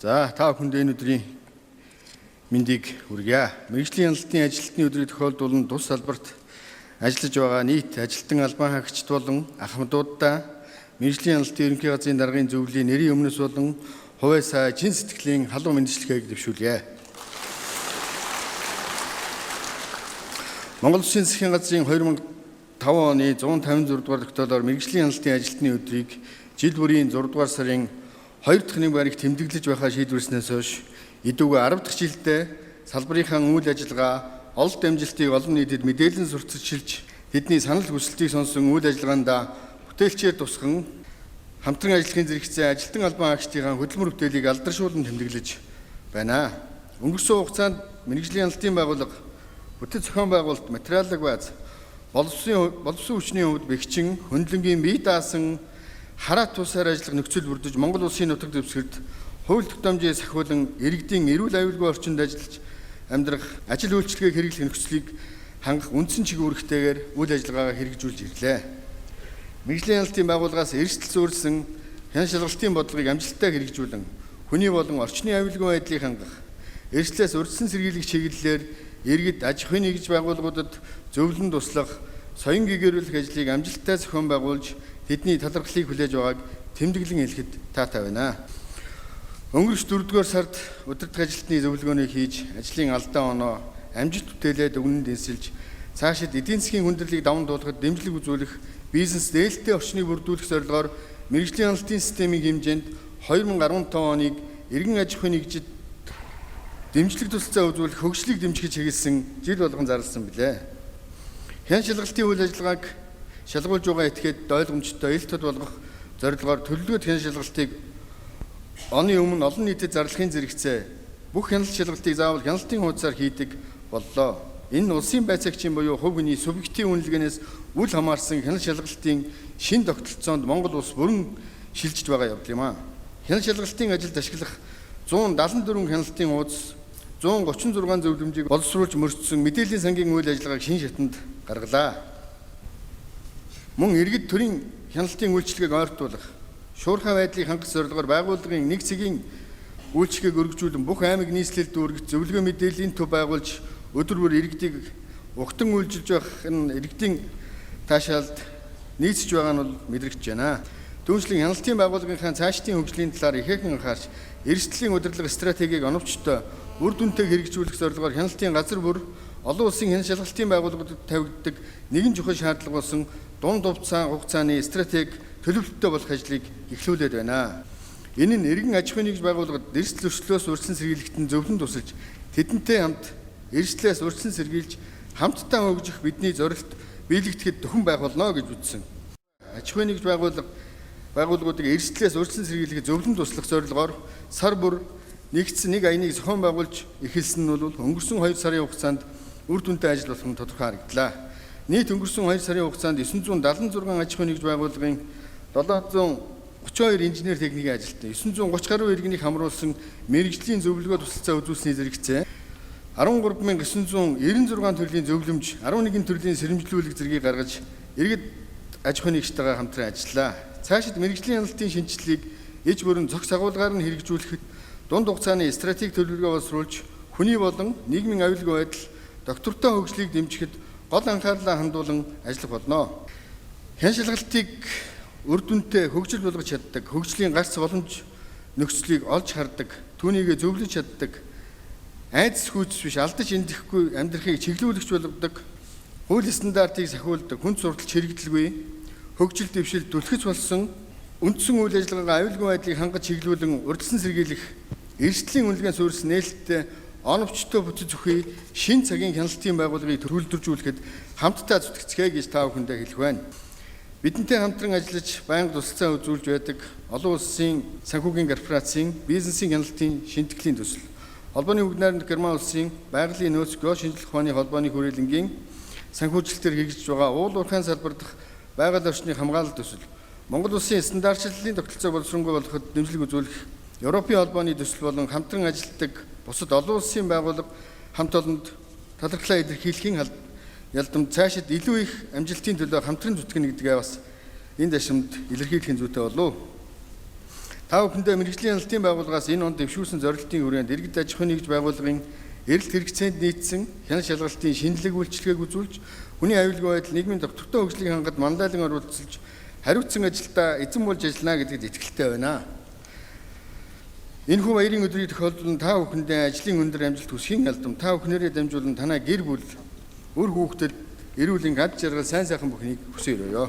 За та бүхэнд энэ өдрийн мэндийг хүргье. Мэргэжлийн хяналтын ажилтны өдрийг тохиолдуулан тус салбарт ажиллаж байгаа нийт ажилтан албан хаагчид болон ахмадуудаа мэргэжлийн хяналтын ерөнхий газрын даргын зөвлөлийн нэрийн өмнөс болон хувийн сая чин сэтгэлийн халуун мэндчлэгийг дэвшүүлье. Монгол Улсын засгийн газрын 2005 оны 156 дугаар тогтоолоор мэргэжлийн хяналтын ажилтны өдрийг жил бүрийн 6 дугаар сарын 2 дахь байрыг тэмдэглэж байхаа шийдвэрснээс хойш идэвхтэй 10 дахь жилдээ салбарынхаа үйл ажиллагаа олд амжилтыг олон нийтэд мэдээлэн сурталчилж тэдний санал хүсэлтийг сонсон үйл ажиллагаанд бүтээлчээр тусган хамтран ажиллахын зэрэгцээ ажилтан албан хаагчдын хөдөлмөр бүтээлийг алдаршуулан тэмдэглэж байна. Өнгөрсөн хугацаанд мэргэжлийн хяналтын байгууллага бүтэц зохион байгуулалт, материалын бааз, боловсон хүчний хувьд бэхжин, хөндлөнгийн бие даасан хараат тусаар ажиллах нөхцөл бүрдэж Монгол Улсын нутаг дэвсгэрт хууль тогтоомжийг сахиулан иргэдийн эрүүл аюулгүй орчинд ажиллаж амьдрах ажил үйлчилгээг хэрэглэх нөхцөлийг хангах үндсэн чиглэлтэйгээр үйл ажиллагаагаа хэрэгжүүлж ирлээ. Мэргэжлийн хяналтын байгууллагаас эрсдэл суурилсан хян шалгалтын бодлогыг амжилттай хэрэгжүүлэн хүний болон орчны аюулгүй байдлыг хангах, эрсдлээс урьдчилан сэргийлэх чиглэлээр иргэд аж ахуйн нэгж байгууллагуудад зөвлөн туслах, соён гэгэрүүлэх ажлыг амжилттай зохион байгуулж тэдний талархлыг хүлээж байгааг тэмдэглэн хэлэхэд таатай байна. Өнгөрч 4-р сард удирдах ажилтны зөвлөгөөнийг хийж ажлын алдаа оноо амжилт бүтээлээ дүгнэнд энсэлж цаашид эдийн засгийн хүндрэлийг даван туулахад дэмжлэг үзүүлэх бизнес дээлтэй орчныг бүрдүүлэх зорилгоор мэргэжлийн хяналтын системийн хэмжээнд 2015 оныг иргэн аж ахуйн нэгжид дэмжлэг тусалцаа үзүүлэх хөгжлийг дэмжиж хэвлэсэн жил болгон зарласан билээ. Хян шалгалтын үйл ажиллагааг шалгуулж байгаа этгээд ойлгомжтой ил тод болгох зорилгоор төлөвлөгөөт хян шалгалтыг оны өмнө олон нийтэд зарлахын зэрэгцээ бүх хяналт шалгалтыг заавал хяналтын хуудасаар хийдэг боллоо. Энэ улсын байцаагчийн буюу хувь хүний субъектив үнэлгээнээс үл хамаарсан хяналт шалгалтын шин тогтолцоонд Монгол улс бүрэн шилжиж байгаа явдал юм а. Хяналт шалгалтын ажилд ашиглах 174 хяналтын хуудас 136 зөвлөмжийг боловсруулж мөрдсөн мэдээллийн сангийн үйл ажиллагааг шин шатанд гаргалаа. Мөн иргэд төрийн хяналтын үйлчилгээг ойртуулах, шуурхай байдлыг хангах зорилгоор байгууллагын нэг цагийн үйлчилгээг өргөжүүлэн бүх аймаг нийслэлд дүүргэж зөвлөгөө мэдээллийн төв байгуулж өдөр бүр иргэдийг угтан үйлчилж байх нь иргэдийн таашаалд нийцж байгаа нь бол мэдрэгдэж байна. Түүнчлэн хяналтын байгууллагынхаа цаашдын хөгжлийн талаар ихээхэн анхаарч эрсдлийн удирдлага стратегийг оновчтой үр дүнтэй хэрэгжүүлэх зорилгоор хяналтын газар бүр олон улсын хяналт шалгалтын байгууллагуудад тавигддаг нэгэн чухал шаардлага болсон дунд хугацааны стратеги төлөвлөлттэй болох ажлыг эхлүүлээд байна. Энэ нь иргэн аж ахуйн нэгж байгууллагад эрсдэл өрчлөөс урьдчилан сэргийлэхэд зөвлөн тусалж тэдэнтэй хамт эрсдлээс урьдчилан сэргийлж хамтдаа хөгжих бидний зорилт биелэгдэхэд төхөн байх болно гэж үзсэн. Аж ахуйн нэгж байгууллагуудыг эрсдлээс урьдчилан сэргийлэхэд зөвлөн туслах зорилгоор сар бүр нэгдсэн нэг аяныг зохион байгуулж эхэлсэн нь бол өнгөрсөн 2 сарын хугацаанд үр дүнтэй ажил болох нь тодорхой харагдлаа. Нийт өнгөрсөн 2 сарын хугацаанд 976 аж ахуйн нэгж байгууллагын 732 инженер техникийн ажилтан, 930 гаруй иргэнийг хамруулсан мэргэжлийн зөвлөгөө тусалцаа үзүүлсний зэрэгцээ 13996 төрлийн зөвлөмж, 11 төрлийн сэрэмжлүүлэг зэргийг гаргаж иргэд аж ахуйн нэгжтэйгээ хамтран ажиллаа. Цаашид мэргэжлийн хяналтын шинжилгээг эж бүрэн зохис агуулгаар нь хэрэгжүүлэхэд дунд хугацааны стратеги төлөвлөгөө боловсруулж хүний болон нийгмийн аюулгүй байдал, доктортой хөгжлийг дэмжихэд гол анхаарлаа хандуулан ажиллах болно. Хян шалгалтыг үр дүнтэй хөгжил болгож чаддаг, хөгжлийн гарц боломж нөхцөлийг олж хардаг, түүнийгээ зөвлөж чаддаг, айдас хүйцэс биш алдаж эндэхгүй амьдрахыг чиглүүлэгч болгодог, хууль стандартыг сахиулдаг, хүн сурталч хэрэгдэлгүй, хөгжил дэвшил түлхэц болсон үндсэн үйл ажиллагаагаа аюулгүй байдлыг хангаж чиглүүлэн урьдчилан сэргийлэх, эрсдлийн үнэлгээнд суурилсан нээлттэй оновчтой бүтэц зохий шин цагийн хяналтын байгууллагыг төлөвлөжүүлэхэд хамтдаа зүтгэцгээе гэж та бүхэндээ хэлэх байна. Бидэнтэй хамтран ажиллаж байнга тусалцаа үзүүлж байдаг олон улсын санхүүгийн корпорацийн бизнесийн хяналтын шинтгэлийн төсөл, холбооны бүгд найрамдах Герман улсын байгалийн нөөц гео шинжилх ухааны холбооны хүрээлэнгийн санхүүжилтээр хэрэгжиж байгаа уул уурхайн салбар дахь байгаль орчны хамгаалалт төсөл, Монгол улсын стандартчлалын тогтолцоог боловсронгуй болгоход дэмжлэг үзүүлэх Европын холбооны төсөл болон хамтран ажилладаг бусад олон улсын байгууллага хамт олонд талархлаа илэрхийлэхийн ялдамж цаашид илүү их амжилтын төлөө хамтран зүтгэнэ гэдгээ бас энэ дашрамд илэрхийлэхийн зүйтэй болов. Та бүхэндээ мэргэжлийн хяналтын байгууллагаас энэ он дэвшүүлсэн зорилтын хүрээнд иргэд аж ахуйн нэгж байгууллагын эрэлт хэрэгцээнд нийцсэн хяналт шалгалтын шинжилгээг үйлчлэгээг үзүүлж, хүний аюулгүй байдал, нийгмийн доктортой хөгжлийг хангад манлайлан оролцолж, хариуцсан ажилдаа эзэн болж ажиллана гэдэгт итгэлтэй байна. Энэхүү баярын өдрийн тохиолдолд та бүхэндээ ажлын өндөр амжилт хүсхийн ялдам, та бүхнээрээ дамжуулан танай гэр бүл, үр хүүхдэд эрүүл энх ад жаргал сайн сайхан бүхнийг хүсье өрөөё.